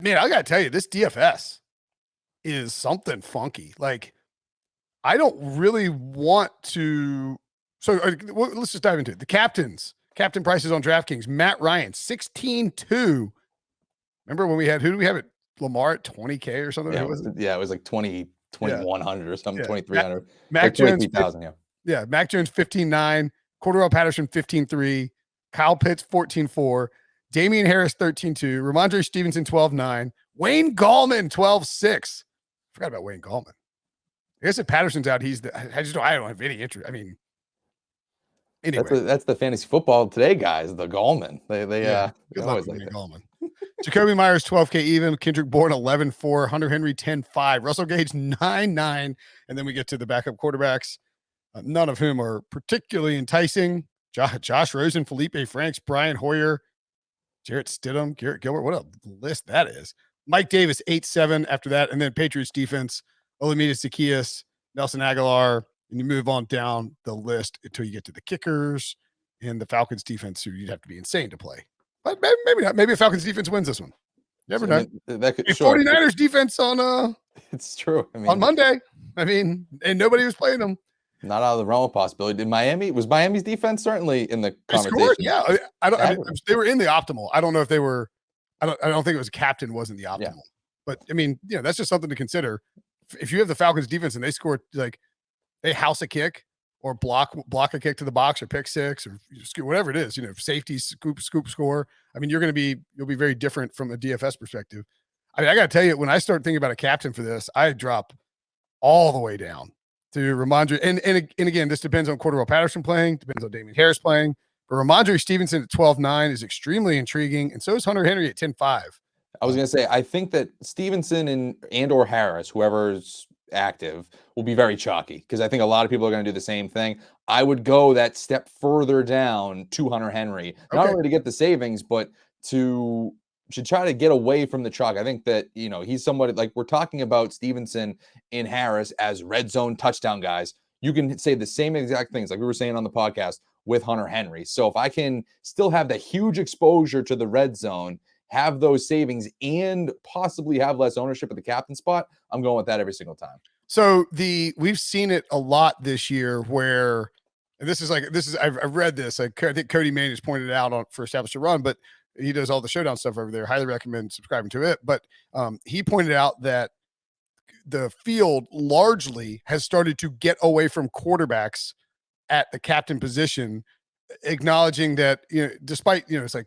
Man, I gotta tell you, this DFS is something funky. Like, I don't really want to. So let's just dive into it. The captain prices on DraftKings. Matt Ryan, 16-2. Remember when we had, who do we have it? Lamar at 20K or something? Yeah, was it? Yeah, it was like 2,100 or something, 2,300. Mac like Jones, 23,000, yeah. Yeah, Mac Jones, 15-9. Cordero Patterson, 15-3. Kyle Pitts, 14-4. Damian Harris, 13-2. Ramondre Stevenson, 12-9. Wayne Gallman, 12-6. Forgot about Wayne Gallman. I guess if Patterson's out, I don't have any interest. I mean, anyway. That's the fantasy football today, guys. The Gallman. They always like that. Gallman. Jacoby Myers, 12K even. Kendrick Bourne, 11-4. Hunter Henry, 10-5. Russell Gage, 9-9. And then we get to the backup quarterbacks, none of whom are particularly enticing. Josh Rosen, Felipe Franks, Brian Hoyer, Jarrett Stidham, Garrett Gilbert. What a list that is. Mike Davis, 8-7 after that. And then Patriots defense, Olamide Zaccheaus, Nelson Aguilar, and you move on down the list until you get to the kickers and the Falcons defense, who you'd have to be insane to play. But maybe not. Maybe a Falcons defense wins this one. You never know. That could, 49ers defense on it's true. I mean, on Monday. I mean, and nobody was playing them. Not out of the realm of possibility. Was Miami's defense certainly in the conversation? Scored, yeah. They were in the optimal. I don't know if they were. I don't think it was captain wasn't the optimal. Yeah. But I mean, that's just something to consider. If you have the Falcons defense and they score, like, they house a kick or block a kick to the box or pick six or whatever it is, safety, scoop score. I mean, you'll be very different from a DFS perspective. I mean, I got to tell you, when I start thinking about a captain for this, I drop all the way down to Ramondre. And again, this depends on Cordero Patterson playing, depends on Damian Harris playing. But Ramondre Stevenson at 12-9 is extremely intriguing. And so is Hunter Henry at 10-5. I was going to say, I think that Stevenson and or Harris, whoever's active, will be very chalky, because I think a lot of people are going to do the same thing. I would go that step further down to Hunter Henry, not only to get the savings, but to try to get away from the chalk. I think that, he's somewhat like, we're talking about Stevenson and Harris as red zone touchdown guys. You can say the same exact things like we were saying on the podcast with Hunter Henry. So if I can still have the huge exposure to the red zone, have those savings, and possibly have less ownership at the captain spot, I'm going with that every single time. So we've seen it a lot this year where, and I've read this. I think Cody Mann has pointed it out on for Establish a Run, but he does all the showdown stuff over there. Highly recommend subscribing to it. But he pointed out that the field largely has started to get away from quarterbacks at the captain position, acknowledging that, despite, it's like,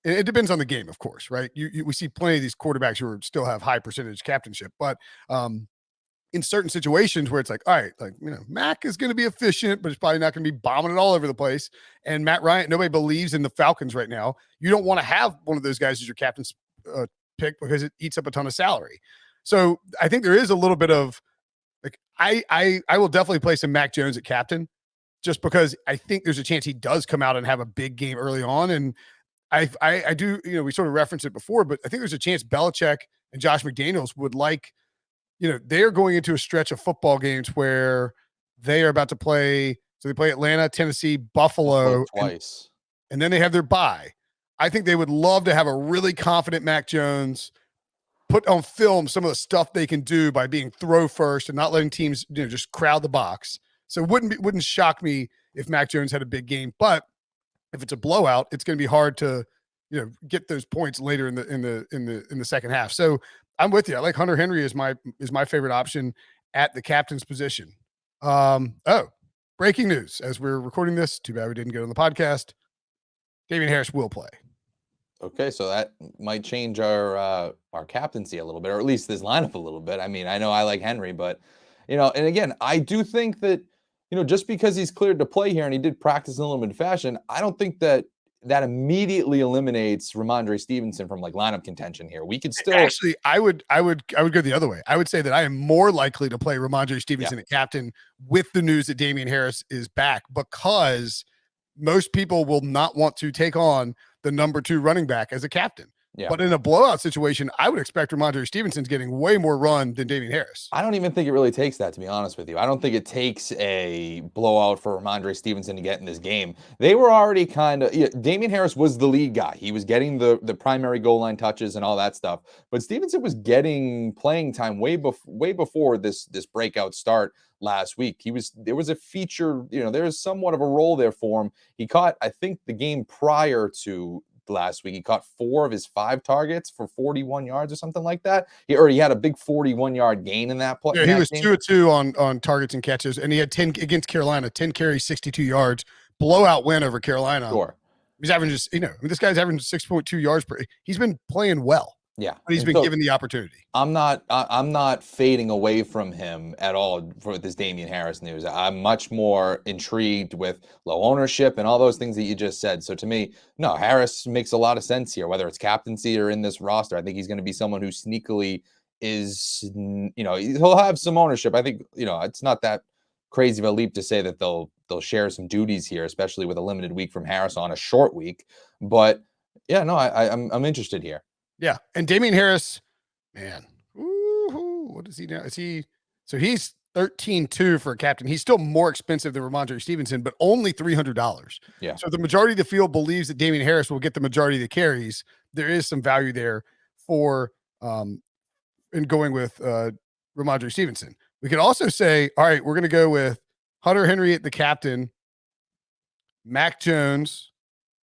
it depends on the game, of course, right? We see plenty of these quarterbacks who still have high percentage captainship, but in certain situations where it's like, all right, like, Mac is going to be efficient, but it's probably not going to be bombing it all over the place. And Matt Ryan, nobody believes in the Falcons right now. You don't want to have one of those guys as your captain's pick because it eats up a ton of salary. So I think there is a little bit of like, I will definitely play some Mac Jones at captain, just because I think there's a chance he does come out and have a big game early on. And I do, we sort of referenced it before, but I think there's a chance Belichick and Josh McDaniels would like, they're going into a stretch of football games where they are about to play. So they play Atlanta, Tennessee, Buffalo twice, and then they have their bye. I think they would love to have a really confident Mac Jones, put on film some of the stuff they can do by being throw first and not letting teams, just crowd the box. So it wouldn't shock me if Mac Jones had a big game, but if it's a blowout, it's going to be hard to, get those points later in the second half. So I'm with you. I like Hunter Henry is my favorite option at the captain's position. Breaking news as we're recording this. Too bad we didn't get on the podcast. Damian Harris will play. Okay, so that might change our captaincy a little bit, or at least this lineup a little bit. I mean, I know I like Henry, but and again, I do think that just because he's cleared to play here and he did practice in a limited fashion, I don't think that immediately eliminates Ramondre Stevenson from like lineup contention here. We could still actually, I would go the other way. I would say that I am more likely to play Ramondre Stevenson at captain with the news that Damian Harris is back, because most people will not want to take on the number 2 running back as a captain. Yeah. But in a blowout situation, I would expect Ramondre Stevenson's getting way more run than Damian Harris. I don't even think it really takes that, to be honest with you. I don't think it takes a blowout for Ramondre Stevenson to get in this game. They were already kind of, Damian Harris was the lead guy. He was getting the primary goal line touches and all that stuff. But Stevenson was getting playing time way before this breakout start last week. There was a feature, there was somewhat of a role there for him. He caught, I think, the game prior to last week, he caught 4 of his 5 targets for 41 yards or something like that. He already had a big 41-yard gain in that play. Yeah, he was 2 of 2 on targets and catches, and he had 10 against Carolina, 10 carries, 62 yards, blowout win over Carolina. Sure. He's averaging just, this guy's averaging 6.2 yards per. He's been playing well. Yeah. But he's been given the opportunity. I'm not fading away from him at all for this Damian Harris news. I'm much more intrigued with low ownership and all those things that you just said. So to me, no, Harris makes a lot of sense here, whether it's captaincy or in this roster. I think he's going to be someone who sneakily is, he'll have some ownership. I think, it's not that crazy of a leap to say that they'll share some duties here, especially with a limited week from Harris on a short week. But yeah, no, I'm interested here. Yeah. And Damian Harris, man, what is he now? He's 13-2 for a captain. He's still more expensive than Ramondre Stevenson, but only $300. Yeah. So the majority of the field believes that Damian Harris will get the majority of the carries. There is some value there for in going with Ramondre Stevenson. We could also say, all right, we're going to go with Hunter Henry at the captain, Mac Jones.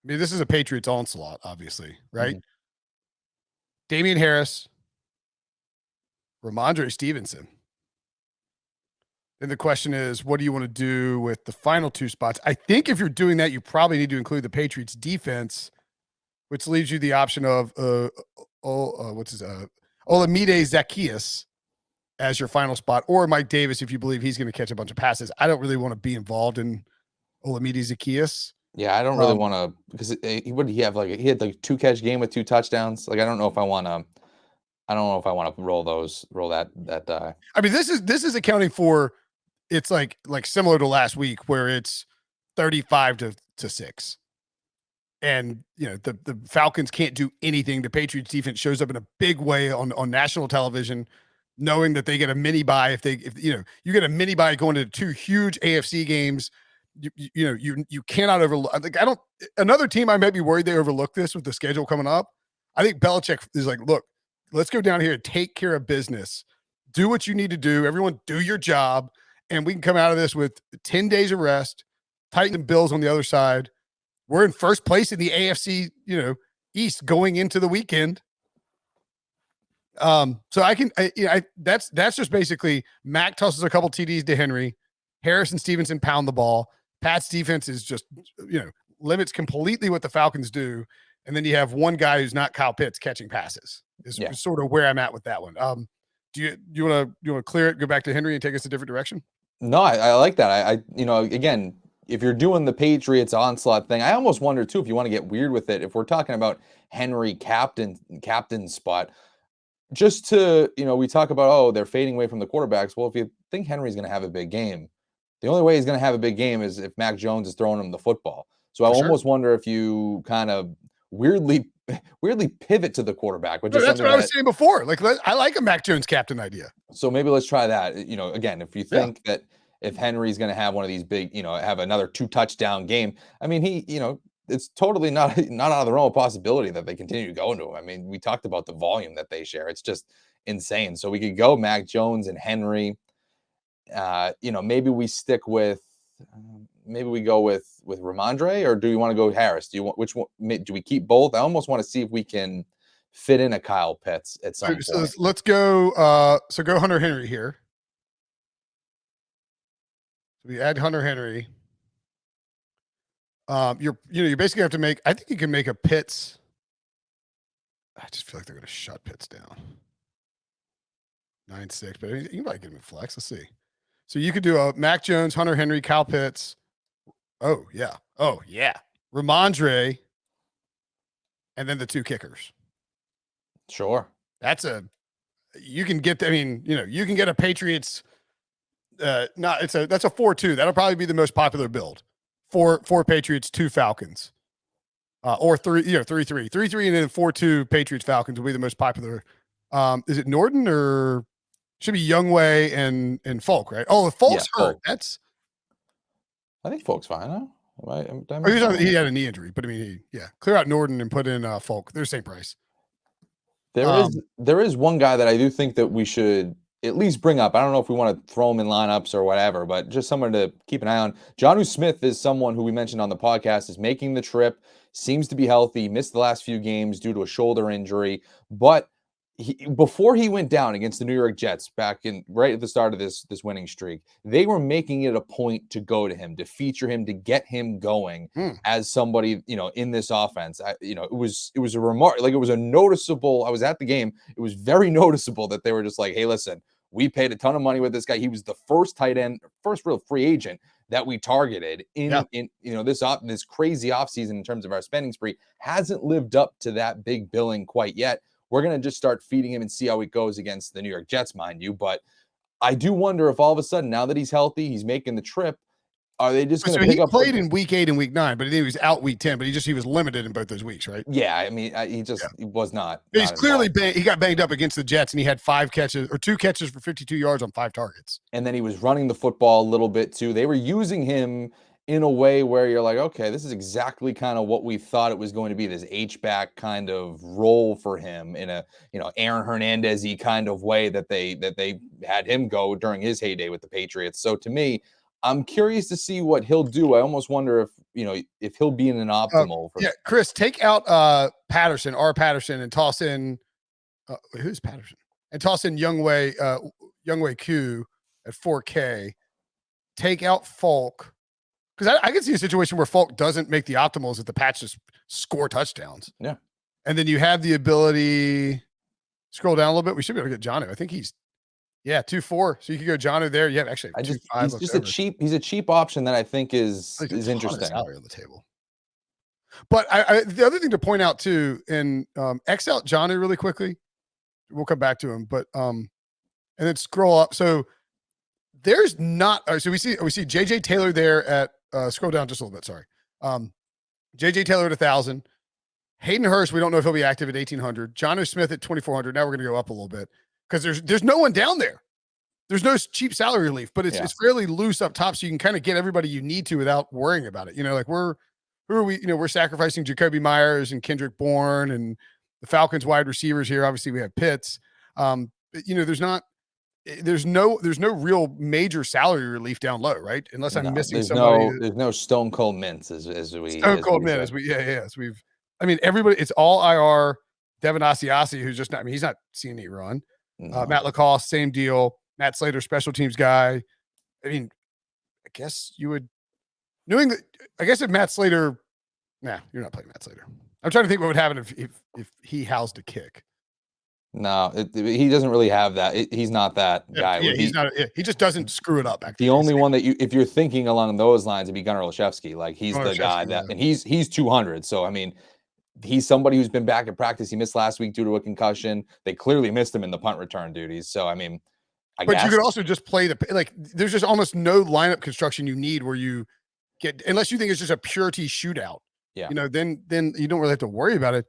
I mean, this is a Patriots onslaught, obviously, right? Mm-hmm. Damian Harris, Ramondre Stevenson. Then the question is, what do you want to do with the final 2 spots? I think if you're doing that, you probably need to include the Patriots defense, which leaves you the option of Olamide Zaccheaus as your final spot, or Mike Davis if you believe he's going to catch a bunch of passes. I don't really want to be involved in Olamide Zaccheaus. Yeah, I don't really want to, because he had like 2-catch game with 2 touchdowns. Like, I don't know if I want to roll that. I mean, this is accounting for, it's like similar to last week where it's 35-6. And the Falcons can't do anything. The Patriots defense shows up in a big way on national television, knowing that they get a mini bye. If you get a mini bye going to 2 huge AFC games. You cannot overlook. Like, another team I might be worried they overlook this with the schedule coming up. I think Belichick is like, look, let's go down here and take care of business. Do what you need to do. Everyone do your job. And we can come out of this with 10 days of rest, Titans and Bills on the other side. We're in first place in the AFC, East going into the weekend. So that's just basically Mac tosses a couple TDs to Henry. Harris and Stevenson pound the ball. Pat's defense is just, limits completely what the Falcons do. And then you have one guy who's not Kyle Pitts catching passes. Is sort of where I'm at with that one. Do you want to clear it, go back to Henry and take us a different direction? No, I like that. Again, if you're doing the Patriots onslaught thing, I almost wonder too, if you want to get weird with it, if we're talking about Henry captain spot, just to, we talk about, they're fading away from the quarterbacks. Well, if you think Henry's going to have a big game, the only way he's going to have a big game is if Mac Jones is throwing him the football. So I almost wonder if you kind of weirdly pivot to the quarterback. Which is that's what I was saying before. Like, I like a Mac Jones captain idea. So maybe let's try that. Again, if you think that if Henry's going to have one of these big, have another 2 touchdown game, I mean, it's totally not out of the realm of possibility that they continue to go into him. I mean, we talked about the volume that they share. It's just insane. So we could go Mac Jones and Henry. Maybe we stick with, maybe we go with Ramondre, or do you want to go Harris? Which one? Do we keep both? I almost want to see if we can fit in a Kyle Pitts at some point. So let's go. So go Hunter Henry here. So we add Hunter Henry. You basically have to make. I think you can make a Pitts. I just feel like they're going to shut Pitts down. 9-6, but you can probably give him a flex. Let's see. So you could do a Mac Jones, Hunter Henry, Kyle Pitts. Oh yeah. Ramondre, and then the 2 kickers. Sure. You can get a Patriots. That's a 4-2. That'll probably be the most popular build. 4 Patriots, 2 Falcons. or 3-3, and then 4-2 Patriots Falcons will be the most popular. Is it Norton or should be Youngway and Folk, right? Oh, if Folk's hurt, Folk. that's. I think Folk's fine. Huh? He had a knee injury, but I mean, clear out Norton and put in Folk. They're the same price. There is one guy that I do think that we should at least bring up. I don't know if we want to throw him in lineups or whatever, but just someone to keep an eye on. Jonnu Smith is someone who we mentioned on the podcast is making the trip, seems to be healthy, missed the last few games due to a shoulder injury, but before he went down against the New York Jets back in right at the start of this winning streak, they were making it a point to go to him, to feature him, to get him going as somebody, in this offense. It was a remark, like it was a noticeable. I was at the game. It was very noticeable that they were just like, hey, listen, we paid a ton of money with this guy. He was the first tight end, first real free agent that we targeted in this crazy offseason in terms of our spending spree. Hasn't lived up to that big billing quite yet. We're going to just start feeding him and see how it goes against the New York Jets, mind you. But I do wonder if all of a sudden, now that he's healthy, he's making the trip, are they just going to pick up? He played in week 8 and week 9, but he was out week 10, but he was limited in both those weeks, right? Yeah. I mean, he was not. He's clearly he got banged up against the Jets and he had 2 catches for 52 yards on 5 targets. And then he was running the football a little bit too. They were using him in a way where you're like, okay, this is exactly kind of what we thought it was going to be, this H-back kind of role for him in a, Aaron Hernandez-y kind of way that they had him go during his heyday with the Patriots. So to me, I'm curious to see what he'll do. I almost wonder if he'll be in an optimal. Chris, take out Patterson, and toss in who's Patterson? And toss in Youngway Q at 4K. Take out Folk. Because I can see a situation where Folk doesn't make the optimals if the Pats just score touchdowns. Yeah. And then you have the ability, scroll down a little bit. We should be able to get Jonnu. I think he's 2-4. So you could go Jonnu there. Yeah, actually, he's just he's a cheap option that I think is interesting. Salary on the table. But the other thing to point out too, and X out Jonnu really quickly. We'll come back to him, but and then scroll up. So there's not. So we see JJ Taylor there at. Scroll down just a little bit. Sorry. JJ Taylor at 1,000. Hayden Hurst, we don't know if he'll be active at 1,800. Jonnu Smith at 2,400. Now we're going to go up a little bit because there's no one down there. There's no cheap salary relief, but it's fairly loose up top, so you can kind of get everybody you need to without worrying about it. Who are we? We're sacrificing Jacoby Myers and Kendrick Bourne and the Falcons wide receivers here. Obviously, we have Pitts. There's no real major salary relief down low, right? Unless I'm missing somebody. There's no Stone Cold Mints as we've. I mean, everybody. It's all IR. Devin Asiasi, who's just not. I mean, he's not seeing any run. No. Matt Lacoste, same deal. Matt Slater, special teams guy. I mean, I guess you would. Knowing that, I guess if Matt Slater, you're not playing Matt Slater. I'm trying to think what would happen if he housed a kick. No, he doesn't really have that. He's not that guy. Yeah, he's not. He just doesn't screw it up. Back the only one that if you're thinking along those lines, it'd be Gunnar Olszewski. Like he's the guy that, and he's 200. So I mean, he's somebody who's been back at practice. He missed last week due to a concussion. They clearly missed him in the punt return duties. So I mean, but you could also just play there's just almost no lineup construction you need where you get, unless you think it's just a purity shootout. Yeah. Then you don't really have to worry about it.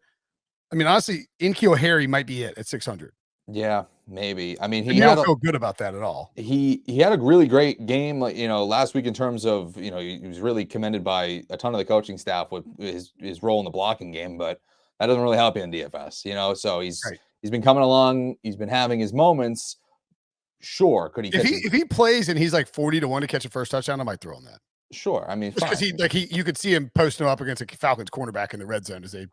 I mean, honestly, N'Keal Harry might be it at 600. Yeah, maybe. I mean, you don't feel good about that at all. He had a really great game, last week in terms of, he was really commended by a ton of the coaching staff with his role in the blocking game, but that doesn't really help you in DFS, so he's been coming along. He's been having his moments. Sure. Could he? If he plays and he's like 40-1 to catch a first touchdown, I might throw him that. Sure. I mean, because you could see him posting him up against a Falcons cornerback in the red zone as they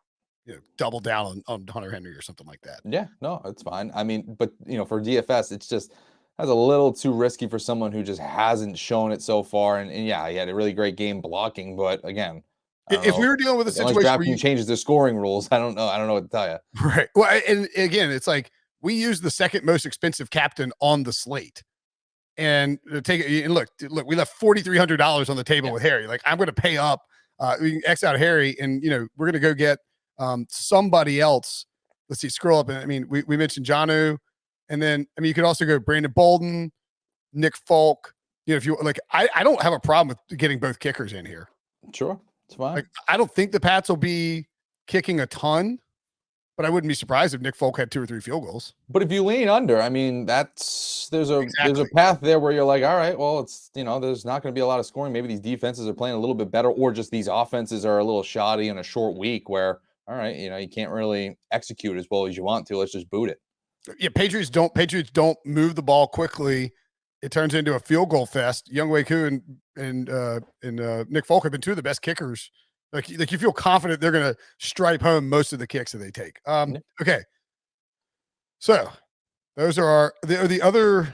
double down on Hunter Henry or something like that. Yeah, no, it's fine. I mean, but for DFS, it's just that's a little too risky for someone who just hasn't shown it so far. And yeah, he had a really great game blocking, but again, if we were dealing with a situation where Draftkings changes the scoring rules, I don't know what to tell you. Right. Well, and again, it's like we use the second most expensive captain on the slate. And take it and look, we left $4,300 on the table with Harry. Like, I'm going to pay up. We can X out Harry, and we're going to go get somebody else. Let's see, scroll up. And I mean, we mentioned Jonnu, and then you could also go Brandon Bolden, Nick Folk. If you like, I don't have a problem with getting both kickers in here. Sure, it's fine. Like, I don't think the Pats will be kicking a ton, but I wouldn't be surprised if Nick Folk had 2 or 3 field goals. But if you lean under, I mean, there's a Exactly. path there where you're like, all right, well, it's there's not going to be a lot of scoring. Maybe these defenses are playing a little bit better, or just these offenses are a little shoddy in a short week where, all right, you can't really execute as well as you want to. Let's just boot it. Yeah, Patriots don't move the ball quickly. It turns into a field goal fest. Younghoe Koo and Nick Folk have been 2 of the best kickers. Like you feel confident they're going to stripe home most of the kicks that they take. Okay. So those are the other.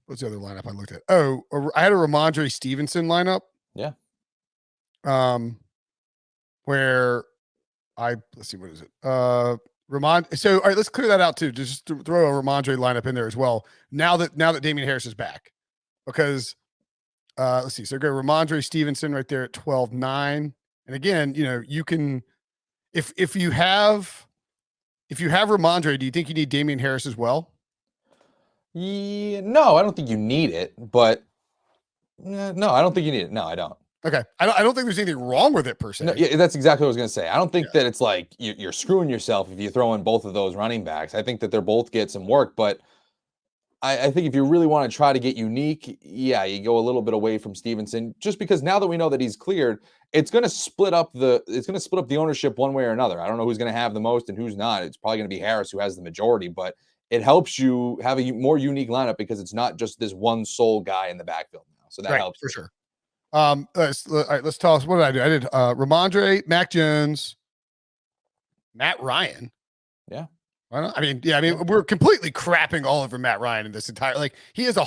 What's the other lineup I looked at? Oh, I had a Ramondre Stevenson lineup. Yeah. Where let's see, what is it? So all right, let's clear that out too. Just to throw a Ramondre lineup in there as well. Now that Damian Harris is back, because let's see. So go Ramondre Stevenson right there at 12.9. And again, you can if you have Ramondre, do you think you need Damian Harris as well? Yeah, no, I don't think you need it, but no, I don't think you need it. No, I don't. Okay. I don't think there's anything wrong with it per se. No, yeah, that's exactly what I was going to say. I don't think that it's like you're screwing yourself if you throw in both of those running backs. I think that they're both get some work, but I think if you really want to try to get unique, yeah, you go a little bit away from Stevenson, just because now that we know that he's cleared, it's going to split up the ownership one way or another. I don't know who's going to have the most and who's not. It's probably going to be Harris who has the majority, but it helps you have a more unique lineup because it's not just this one sole guy in the backfield now. So that helps for sure. Let's toss. What did I do? I did Ramondre, Mac Jones, Matt Ryan. Yeah. I mean, we're completely crapping all over Matt Ryan in this entire, like, he is a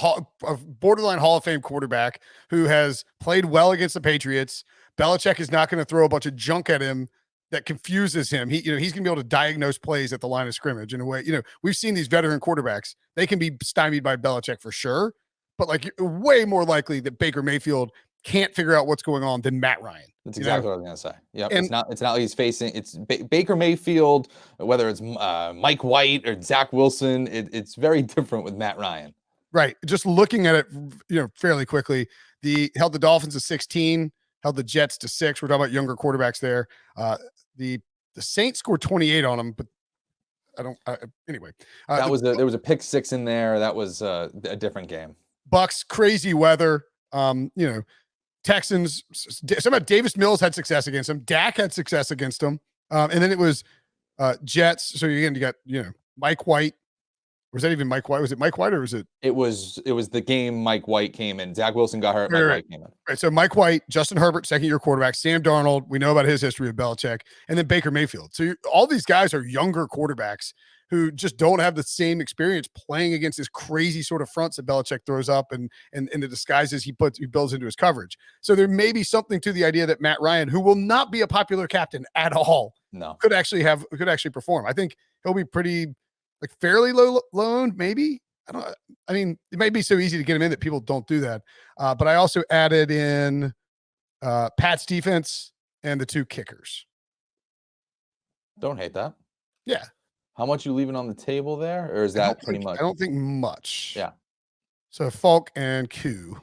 borderline Hall of Fame quarterback who has played well against the Patriots. Belichick is not going to throw a bunch of junk at him that confuses him. He's going to be able to diagnose plays at the line of scrimmage in a way. We've seen these veteran quarterbacks, they can be stymied by Belichick for sure, but like way more likely that Baker Mayfield can't figure out what's going on than Matt Ryan. That's exactly what I was going to say. Yep. And it's not like he's facing, it's Baker Mayfield, whether it's Mike White or Zach Wilson. It's very different with Matt Ryan. Right. Just looking at it, fairly quickly, held the Dolphins to 16, held the Jets to 6. We're talking about younger quarterbacks there. The Saints scored 28 on them, but anyway. There was a pick 6 in there. That was a different game. Bucks, crazy weather. Texans, somehow Davis Mills had success against them. Dak had success against them. And then it was Jets. So you got, Mike White. Was that even Mike White? Was it Mike White or was it? It was the game Mike White came in. Zach Wilson got hurt. Mike White came in. Right. So Mike White, Justin Herbert, second-year quarterback, Sam Darnold. We know about his history with Belichick, and then Baker Mayfield. So all these guys are younger quarterbacks who just don't have the same experience playing against this crazy sort of fronts that Belichick throws up and the disguises he builds into his coverage. So there may be something to the idea that Matt Ryan, who will not be a popular captain at all, could actually perform. I think he'll be pretty, like, fairly low owned, maybe. I mean, it might be so easy to get him in that people don't do that. But I also added in Pat's defense and the 2 kickers. Don't hate that. Yeah. How much you leaving on the table there, or is that pretty much? I don't think much. Yeah. So Falk and Q.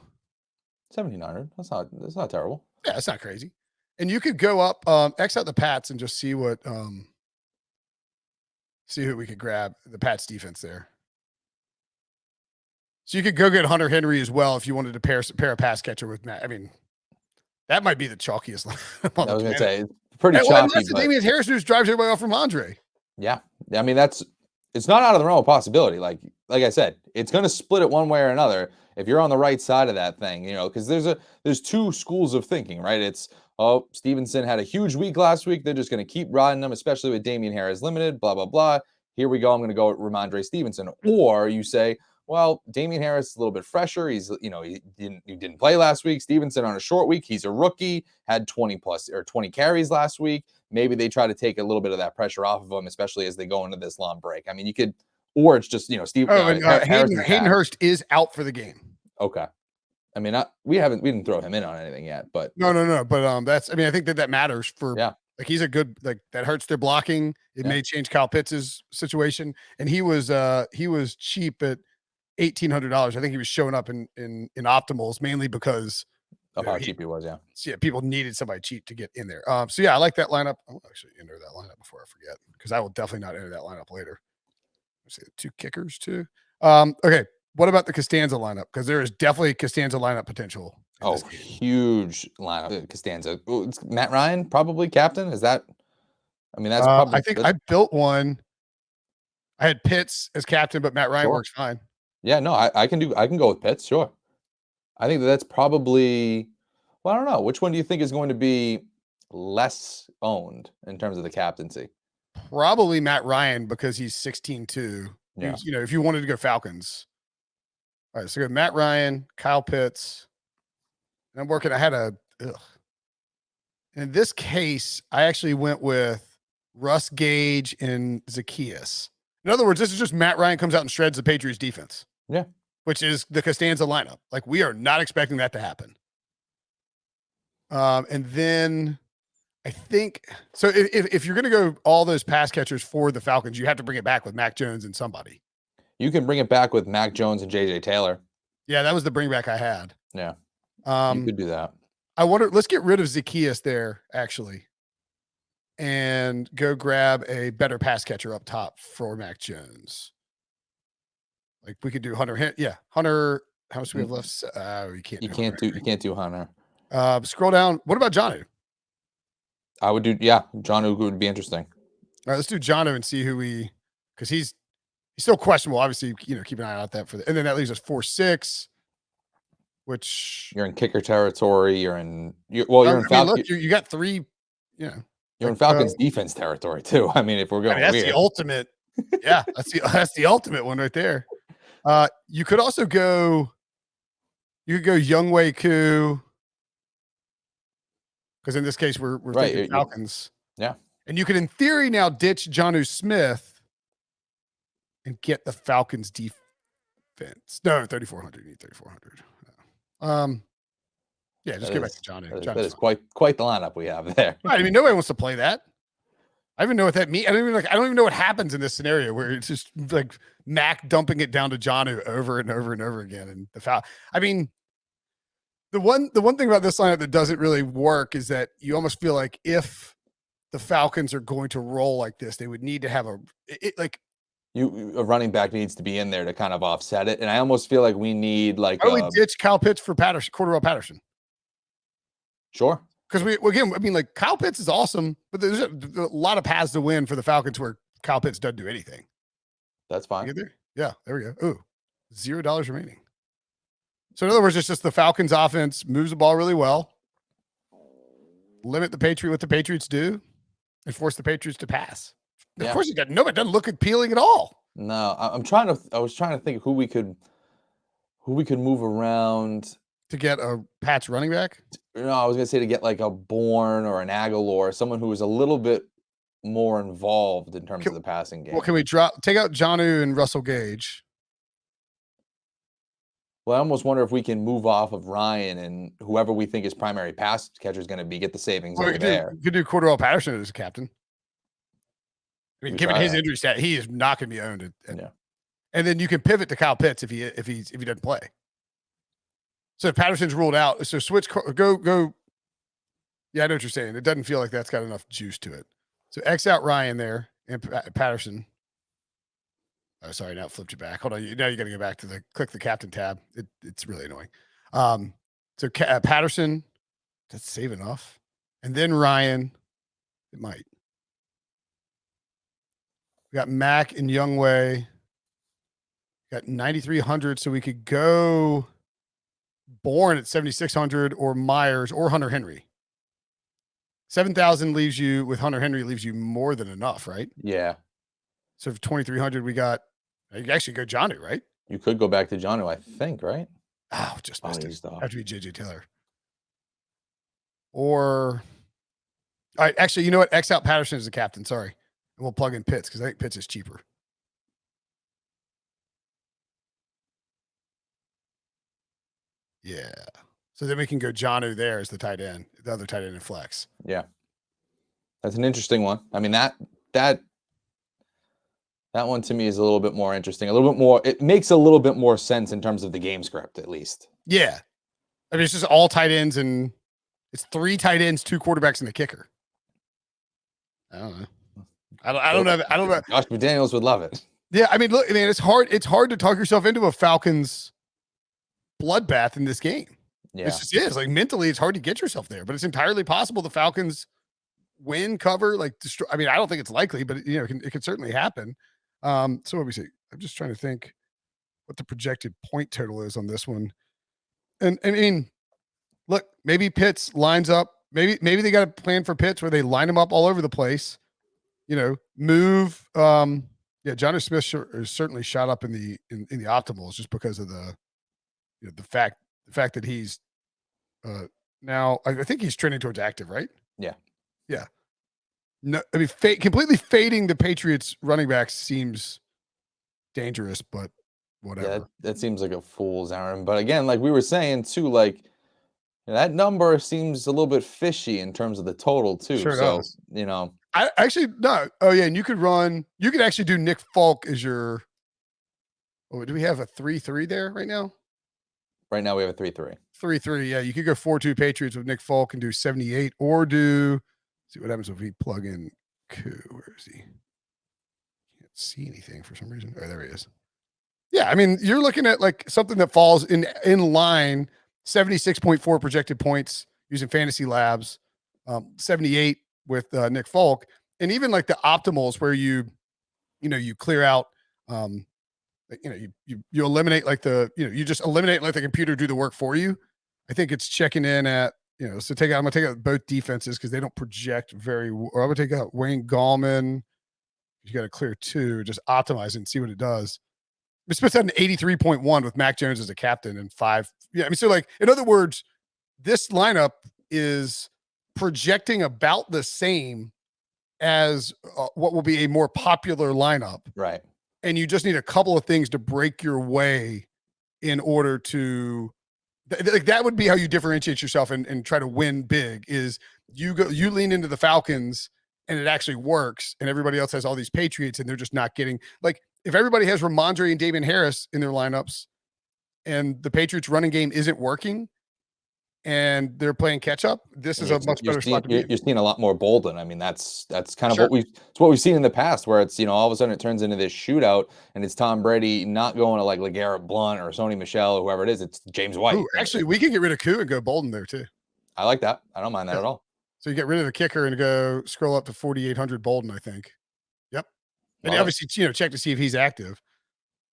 1,700. That's not terrible. Yeah, it's not crazy. And you could go up, X out the Pats and just see what, see who we could grab. The Pats defense there. So you could go get Hunter Henry as well if you wanted to pair a pass catcher with Matt. I mean, that might be the chalkiest. I was going to say it's pretty chalky. That's the Damian Harris who drives everybody off from Andre. Yeah. I mean, it's not out of the realm of possibility. Like I said, it's going to split it one way or another if you're on the right side of that thing, because there's 2 schools of thinking, right? It's, Stevenson had a huge week last week. They're just going to keep riding them, especially with Damian Harris limited, blah, blah, blah. Here we go. I'm going to go with Ramondre Stevenson. Or you say, well, Damian Harris is a little bit fresher. He's, he didn't play last week. Stevenson on a short week. He's a rookie, had 20 carries last week. Maybe they try to take a little bit of that pressure off of him, especially as they go into this long break. I mean, you could, or it's just, Steve. Hayden Hurst is out for the game. Okay. I mean, we didn't throw him in on anything yet, but no. But I think that matters for, like, he's a good, like, that hurts their blocking. It may change Kyle Pitts' situation. And he was cheap at $1,800. I think he was showing up in optimals mainly because of how cheap he was. Yeah. So yeah, people needed somebody cheap to get in there. So yeah, I like that lineup. I'll actually enter that lineup before I forget, because I will definitely not enter that lineup later. Let's see, 2 kickers too. Okay. What about the Costanza lineup? Because there is definitely Costanza lineup potential. Oh, huge lineup. Costanza. It's Matt Ryan, probably captain. Is that? I mean, that's probably. I think I built one. I had Pitts as captain, but Matt Ryan works fine. Yeah, no, I can go with Pitts. Sure. I think that's probably. Well, I don't know. Which one do you think is going to be less owned in terms of the captaincy? Probably Matt Ryan, because he's 16-2. Yeah. You know, if you wanted to go Falcons. All right, so go Matt Ryan, Kyle Pitts. And I'm working. I had in this case, I actually went with Russ Gage and Zacchaeus. In other words, this is just Matt Ryan comes out and shreds the Patriots defense. Yeah. Which is the Costanza lineup. Like, we are not expecting that to happen. And then I think so. If you're going to go all those pass catchers for the Falcons, you have to bring it back with Mac Jones and somebody. You can bring it back with Mac Jones and JJ Taylor. Yeah, that was the bring back I had. Yeah. You could do that. I wonder, let's get rid of Zacchaeus there, actually, and go grab a better pass catcher up top for Mac Jones. Like, we could do Hunter. Yeah, Hunter. How much do we have left? You can't. You can't do Hunter. Scroll down. What about Jonnu? I would do. Yeah, Jonnu would be interesting. All right, let's do Jonnu and see who because he's still questionable. Obviously, keep an eye out that and then that leaves us 4-6, which you're in kicker territory. You're in Falcons. You got 3. You're in Falcons defense territory too. I mean, if we're going, that's weird. The ultimate. Yeah, that's the ultimate one right there. You could also go. You could go Younghoe Koo, because in this case we're thinking Falcons. Yeah, and you could, in theory, now ditch Jonnu Smith and get the Falcons defense. No, 3,400. You need 3,400. Yeah, just go back to Jonnu. That is quite the lineup we have there. Right, I mean, nobody wants to play that. I don't even know what that means. I don't even know what happens in this scenario where it's just like Mac dumping it down to Jonnu over and over and over again. And the foul. I mean, the one thing about this lineup that doesn't really work is that you almost feel like if the Falcons are going to roll like this, they would need to have a running back needs to be in there to kind of offset it. And I almost feel like we need like. Why don't we ditch Kyle Pitts for Cordero Patterson? Sure. Because like Kyle Pitts is awesome, but there's a lot of paths to win for the Falcons where Kyle Pitts doesn't do anything. That's fine. Get there? Yeah, there we go. Ooh, $0 remaining. So in other words, it's just the Falcons offense moves the ball really well, limit what the Patriots do, and force the Patriots to pass. Yeah. Of course, it doesn't look appealing at all. No, I was trying to think who we could move around to get a Pats running back. No, I was gonna say to get like a Bourne or an Aguilar, someone who was a little bit more involved in terms of the passing game. Well, can we take out Jonnu and Russell Gage? Well, I almost wonder if we can move off of Ryan and whoever we think his primary pass catcher is going to be, get the savings over there. You could do Cordero Patterson as a captain. I mean, given his injury stat, he is not going to be owned. And then you can pivot to Kyle Pitts if he doesn't play. So if Patterson's ruled out, so go. Yeah, I know what you're saying. It doesn't feel like that's got enough juice to it. So X out Ryan there and Patterson. Oh, sorry. Now it flipped you back. Hold on. Now you got to go back to click the captain tab. It's really annoying. So Patterson, that's save enough. And then Ryan, it might. We got Mac and Younghoe. Got 9,300. So we could go Bourne at 7,600 or Myers or Hunter Henry. 7,000 leaves you with Hunter Henry leaves you more than enough, right? Yeah. So for 2,300, we got, you can actually go Jonnu, right? You could go back to Jonnu, I think, right? Oh, just missed it. Have to be JJ Taylor. Or, all right, actually, you know what? X out Patterson as the captain. Sorry. And we'll plug in Pitts because I think Pitts is cheaper. Yeah. So then we can go Jonnu there as the tight end, the other tight end in flex. Yeah. That's an interesting one. I mean, that one to me is a little bit more interesting, a little bit more. It makes a little bit more sense in terms of the game script, at least. Yeah. I mean, it's just all tight ends, and it's 3 tight ends, 2 quarterbacks, and the kicker. I don't know. I don't know. Josh McDaniels would love it. Yeah, I mean, look, man, it's hard to talk yourself into a Falcons bloodbath in this game. Yeah. It just is. Like, mentally, it's hard to get yourself there, but it's entirely possible the Falcons win, cover, like destroy. I mean, I don't think it's likely, but it can certainly happen. So what we see? I'm just trying to think what the projected point total is on this one. And I mean, look, maybe Pitts lines up. Maybe they got a plan for Pitts where they line him up all over the place. Move. Johnny Smith is certainly shot up in the optimals just because of the fact that he's now I think he's trending towards active, right? Yeah. No, I mean, completely fading the Patriots running backs seems dangerous, but whatever. Yeah, that seems like a fool's errand. But again, like we were saying too, like that number seems a little bit fishy in terms of the total too. Sure so does. I actually no. Oh yeah, and you could actually do Nick Folk as your. Oh, do we have a 3-3 there right now? Right now we have a 3-3. 3-3. Yeah, you could go 4-2 Patriots with Nick Folk and do 78, or see what happens if we plug in Koo. Where is he? Can't see anything for some reason. Oh, there he is. Yeah, I mean, you're looking at like something that falls in line. 76.4 projected points using Fantasy Labs. 78 with Nick Folk, and even like the optimals where you clear out. You eliminate like you just eliminate and let the computer do the work for you. I think it's checking in at so I'm gonna take out both defenses because they don't project very. Or I'm gonna take out Wayne Gallman. You got to clear 2, just optimize it and see what it does. It's supposed to have an 83.1 with Mac Jones as a captain and 5. Yeah, I mean, so like in other words, this lineup is projecting about the same as what will be a more popular lineup, right? And you just need a couple of things to break your way in order to like that would be how you differentiate yourself and try to win big is you lean into the Falcons and it actually works and everybody else has all these Patriots and they're just not getting like if everybody has Ramondre and Damian Harris in their lineups and the Patriots running game isn't working and they're playing catch up, this is a much better spot to be. You're seeing a lot more Bolden. I mean, that's kind of what we've seen in the past, where it's all of a sudden it turns into this shootout, and it's Tom Brady not going to like LeGarrette Blount or Sony Michel or whoever it is. It's James White. Ooh, actually, we can get rid of Koo and go Bolden there too. I like that. I don't mind that at all. So you get rid of the kicker and go scroll up to 4,800 Bolden, I think. Yep. And obviously, check to see if he's active.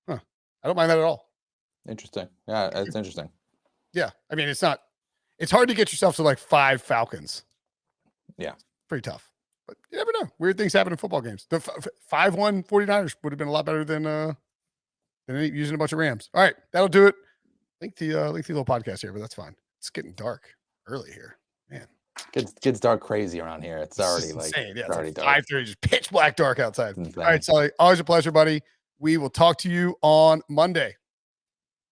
Huh. I don't mind that at all. Interesting. Yeah, it's interesting. Yeah. I mean, it's hard to get yourself to like 5 Falcons. Yeah. Pretty tough. But you never know. Weird things happen in football games. The 5-1 49ers would have been a lot better than using a bunch of Rams. All right. That'll do it. Lengthy little podcast here, but that's fine. It's getting dark early here. Man. Kids dark crazy around here. It's already insane. Yeah, it's already like dark. 5:30, just pitch black dark outside. All right, Sully. Always a pleasure, buddy. We will talk to you on Monday.